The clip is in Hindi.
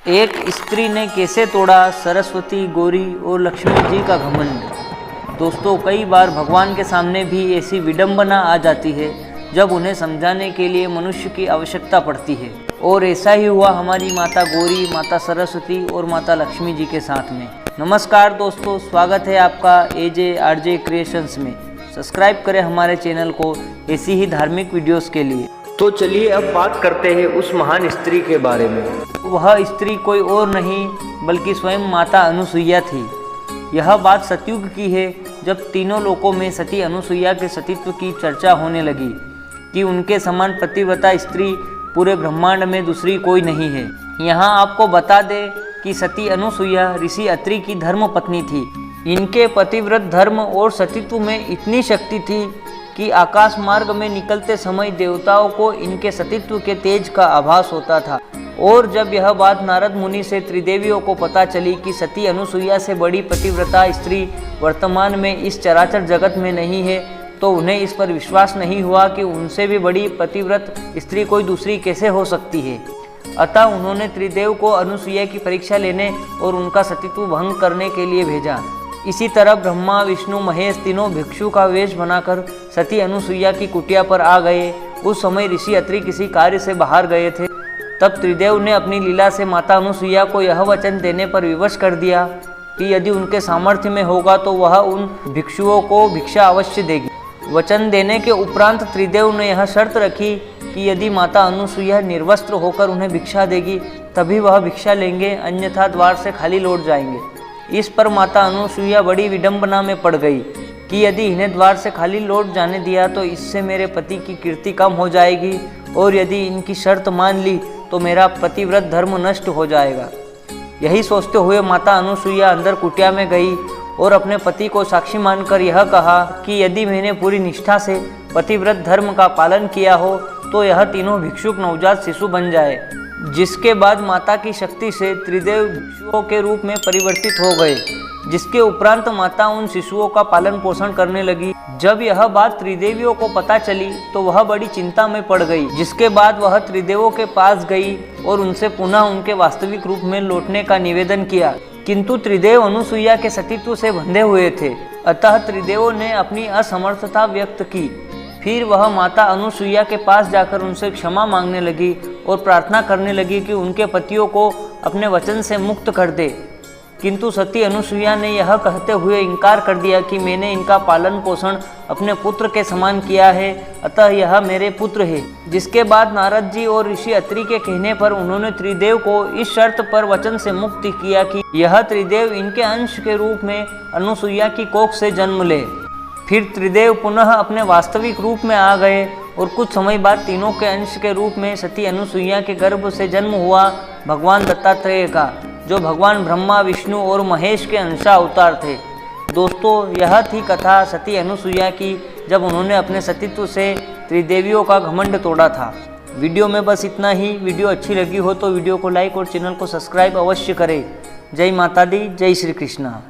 एक स्त्री ने कैसे तोड़ा सरस्वती, गौरी और लक्ष्मी जी का घमंड। दोस्तों, कई बार भगवान के सामने भी ऐसी विडंबना आ जाती है जब उन्हें समझाने के लिए मनुष्य की आवश्यकता पड़ती है। और ऐसा ही हुआ हमारी माता गौरी, माता सरस्वती और माता लक्ष्मी जी के साथ में। नमस्कार दोस्तों, स्वागत है आपका AJ RJ क्रिएशंस में। सब्सक्राइब करें हमारे चैनल को ऐसी ही धार्मिक वीडियोस के लिए। तो चलिए अब बात करते हैं उस महान स्त्री के बारे में। वह स्त्री कोई और नहीं बल्कि स्वयं माता अनुसुईया थी। यह बात सतयुग की है, जब तीनों लोकों में सती अनुसुईया के सतीत्व की चर्चा होने लगी कि उनके समान पतिव्रता स्त्री पूरे ब्रह्मांड में दूसरी कोई नहीं है। यहाँ आपको बता दें कि सती अनुसुईया ऋषि अत्रि की धर्म पत्नी थी। इनके पतिव्रत धर्म और सतीत्व में इतनी शक्ति थी कि आकाश मार्ग में निकलते समय देवताओं को इनके सतीत्व के तेज का आभास होता था। और जब यह बात नारद मुनि से त्रिदेवियों को पता चली कि सती अनुसुईया से बड़ी पतिव्रता स्त्री वर्तमान में इस चराचर जगत में नहीं है, तो उन्हें इस पर विश्वास नहीं हुआ कि उनसे भी बड़ी पतिव्रत स्त्री कोई दूसरी कैसे हो सकती है। अतः उन्होंने त्रिदेव को अनुसुईया की परीक्षा लेने और उनका सतीत्व भंग करने के लिए भेजा। इसी तरह ब्रह्मा, विष्णु, महेश तीनों भिक्षु का वेश बनाकर सती अनुसुईया की कुटिया पर आ गए। उस समय ऋषि अत्रि किसी कार्य से बाहर गए थे। तब त्रिदेव ने अपनी लीला से माता अनुसुईया को यह वचन देने पर विवश कर दिया कि यदि उनके सामर्थ्य में होगा तो वह उन भिक्षुओं को भिक्षा अवश्य देगी। वचन देने के उपरांत त्रिदेव ने यह शर्त रखी कि यदि माता अनुसुईया निर्वस्त्र होकर उन्हें भिक्षा देगी तभी वह भिक्षा लेंगे, अन्यथा द्वार से खाली लौट जाएंगे। इस पर माता अनुसुईया बड़ी विडंबना में पड़ गई कि यदि इन्हें द्वार से खाली लौट जाने दिया तो इससे मेरे पति की कीर्ति कम हो जाएगी, और यदि इनकी शर्त मान ली तो मेरा पतिव्रत धर्म नष्ट हो जाएगा। यही सोचते हुए माता अनुसुईया अंदर कुटिया में गई और अपने पति को साक्षी मानकर यह कहा कि यदि मैंने पूरी निष्ठा से पतिव्रत धर्म का पालन किया हो तो यह तीनों भिक्षुक नवजात शिशु बन जाए। जिसके बाद माता की शक्ति से त्रिदेव भिक्षुओं के रूप में परिवर्तित हो गए। जिसके उपरांत माता उन शिशुओं का पालन पोषण करने लगी। जब यह बात त्रिदेवियों को पता चली तो वह बड़ी चिंता में पड़ गई। जिसके बाद वह त्रिदेवों के पास गई और उनसे पुनः उनके वास्तविक रूप में लौटने का निवेदन किया, किंतु त्रिदेव अनुसुईया के सतीत्व से बंधे हुए थे। अतः त्रिदेवों ने अपनी असमर्थता व्यक्त की। फिर वह माता अनुसुईया के पास जाकर उनसे क्षमा मांगने लगी और प्रार्थना करने लगी कि उनके पतियों को अपने वचन से मुक्त कर दे। किंतु सती अनुसुईया ने यह कहते हुए इनकार कर दिया कि मैंने इनका पालन पोषण अपने पुत्र के समान किया है, अतः यह मेरे पुत्र है। जिसके बाद नारद जी और ऋषि अत्रि के कहने पर उन्होंने त्रिदेव को इस शर्त पर वचन से मुक्त किया कि यह त्रिदेव इनके अंश के रूप में अनुसुईया की कोख से जन्म ले। फिर त्रिदेव पुनः अपने वास्तविक रूप में आ गए और कुछ समय बाद तीनों के अंश के रूप में सती अनुसुईया के गर्भ से जन्म हुआ भगवान दत्तात्रेय का, जो भगवान ब्रह्मा, विष्णु और महेश के अंशा अवतार थे। दोस्तों, यह थी कथा सती अनुसुईया की, जब उन्होंने अपने सतीत्व से त्रिदेवियों का घमंड तोड़ा था। वीडियो में बस इतना ही। वीडियो अच्छी लगी हो तो वीडियो को लाइक और चैनल को सब्सक्राइब अवश्य करें। जय माता दी, जय श्री कृष्णा।